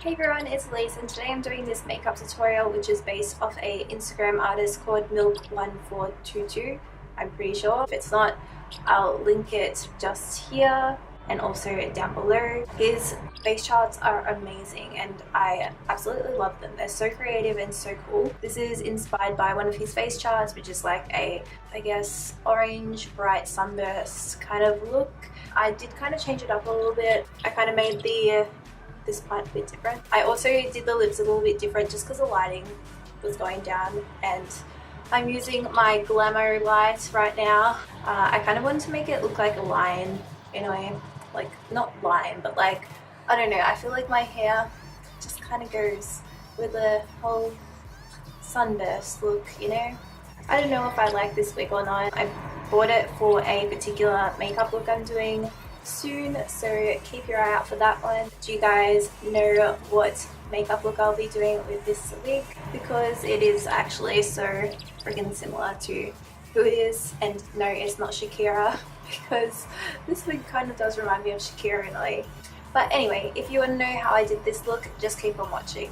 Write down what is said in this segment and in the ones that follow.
Hey everyone, it's Elise and today I'm doing this makeup tutorial which is based off a Instagram artist called Milk1422. I'm pretty sure. If it's not, I'll link it just here and also down below. His face charts are amazing and I absolutely love them. They're so creative and so cool. This is inspired by one of his face charts, which is like a, I guess, orange bright sunburst kind of look. I did kind of change it up a little bit. I kind of made this part a bit different. I also did the lips a little bit different just because the lighting was going down, and I'm using my Glamour light right now. I kind of wanted to make it look like a lion in a way, like not lion but like, I don't know, I feel like my hair just kind of goes with the whole sunburst look, you know? I don't know if I like this wig or not. I bought it for a particular makeup look I'm doing soon, so keep your eye out for that one. Do you guys know what makeup look I'll be doing with this wig? Because it is actually so freaking similar to who it is, and no, it's not Shakira because this wig kind of does remind me of Shakira in a way. But anyway, if you want to know how I did this look, just keep on watching.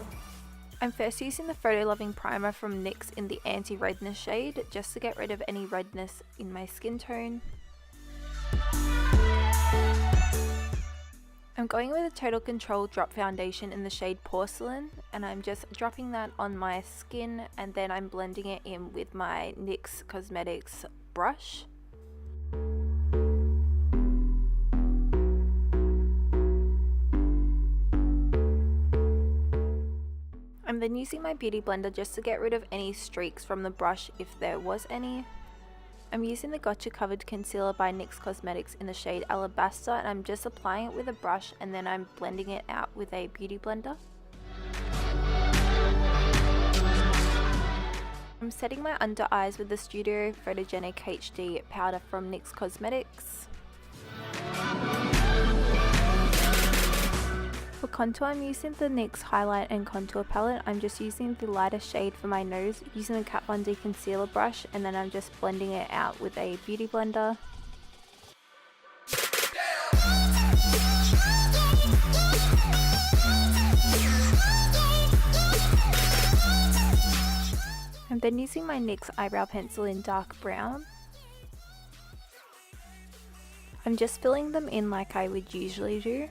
I'm first using the Photo Loving Primer from NYX in the Anti-Redness shade just to get rid of any redness in my skin tone. I'm going with a Total Control Drop Foundation in the shade Porcelain, and I'm just dropping that on my skin and then I'm blending it in with my NYX Cosmetics brush. I'm then using my beauty blender just to get rid of any streaks from the brush if there was any. I'm using the Gotcha Covered Concealer by NYX Cosmetics in the shade Alabaster, and I'm just applying it with a brush and then I'm blending it out with a beauty blender. I'm setting my under eyes with the Studio Photogenic HD powder from NYX Cosmetics. For contour, I'm using the NYX Highlight and Contour Palette. I'm just using the lighter shade for my nose, using the Kat Von D Concealer brush, and then I'm just blending it out with a beauty blender. I'm then using my NYX Eyebrow Pencil in dark brown. I'm just filling them in like I would usually do.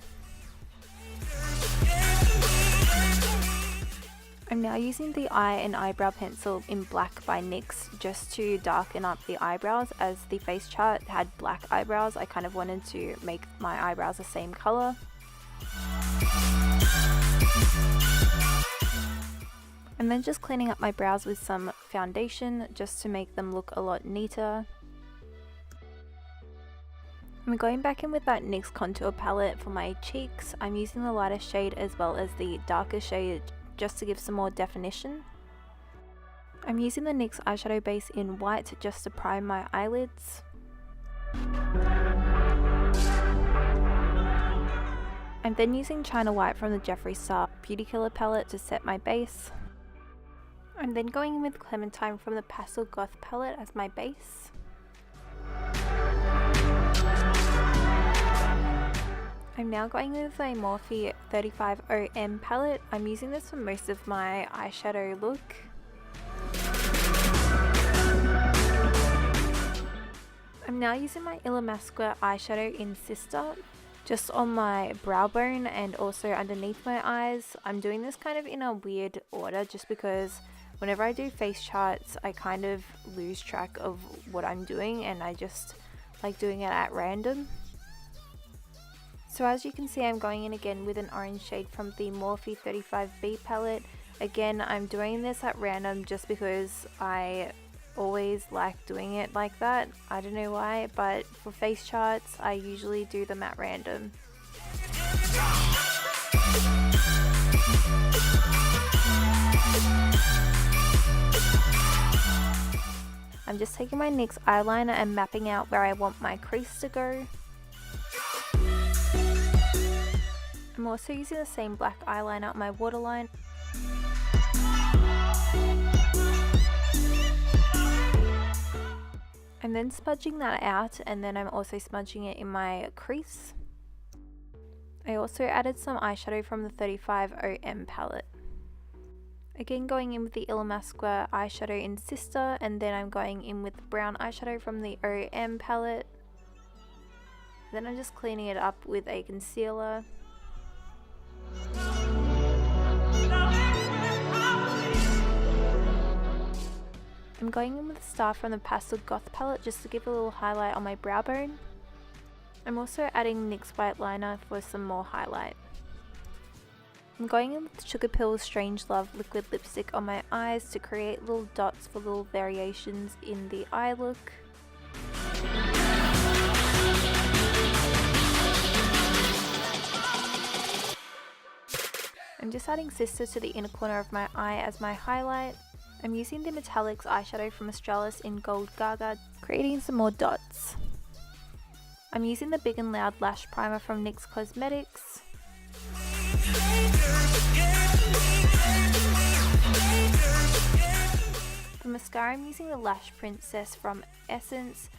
I'm now using the eye and eyebrow pencil in black by NYX just to darken up the eyebrows. As the face chart had black eyebrows, I kind of wanted to make my eyebrows the same color. And then just cleaning up my brows with some foundation just to make them look a lot neater. I'm going back in with that NYX contour palette for my cheeks. I'm using the lighter shade as well as the darker shade just to give some more definition. I'm using the NYX eyeshadow base in white just to prime my eyelids. I'm then using China White from the Jeffree Star Beauty Killer palette to set my base. I'm then going in with Clementine from the Pastel Goth palette as my base. I'm now going with a Morphe 35OM palette. I'm using this for most of my eyeshadow look. I'm now using my Illamasqua eyeshadow in Sister, just on my brow bone and also underneath my eyes. I'm doing this kind of in a weird order just because whenever I do face charts, I kind of lose track of what I'm doing and I just like doing it at random. So as you can see, I'm going in again with an orange shade from the Morphe 35B palette. Again, I'm doing this at random just because I always like doing it like that. I don't know why, but for face charts, I usually do them at random. I'm just taking my NYX eyeliner and mapping out where I want my crease to go. I'm also using the same black eyeliner on my waterline. I'm then smudging that out, and then I'm also smudging it in my crease. I also added some eyeshadow from the 35OM palette. Again, going in with the Illamasqua eyeshadow in Sister, and then I'm going in with the brown eyeshadow from the OM palette. Then I'm just cleaning it up with a concealer. I'm going in with the Star from the Pastel Goth palette just to give a little highlight on my brow bone. I'm also adding NYX white liner for some more highlight. I'm going in with Sugar Pill's Strange Love liquid lipstick on my eyes to create little dots for little variations in the eye look. I'm just adding Sister to the inner corner of my eye as my highlight. I'm using the Metallics eyeshadow from Australis in Gold Gaga, creating some more dots. I'm using the Big and Loud Lash Primer from NYX Cosmetics. For mascara, I'm using the Lash Princess from Essence.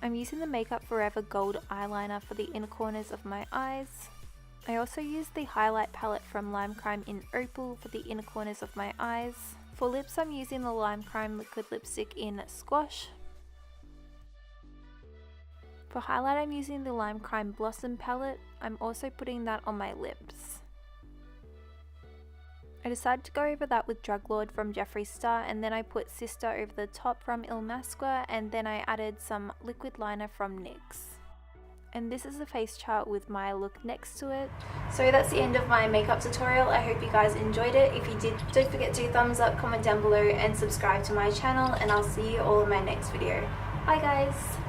I'm using the Makeup Forever Gold eyeliner for the inner corners of my eyes. I also used the highlight palette from Lime Crime in Opal for the inner corners of my eyes. For lips, I'm using the Lime Crime liquid lipstick in Squash. For highlight, I'm using the Lime Crime Blossom palette. I'm also putting that on my lips. I decided to go over that with Drug Lord from Jeffree Star, and then I put Sister over the top from Illamasqua, and then I added some liquid liner from NYX. And this is the face chart with my look next to it. So that's the end of my makeup tutorial. I hope you guys enjoyed it. If you did, don't forget to thumbs up, comment down below, and subscribe to my channel, and I'll see you all in my next video. Bye guys!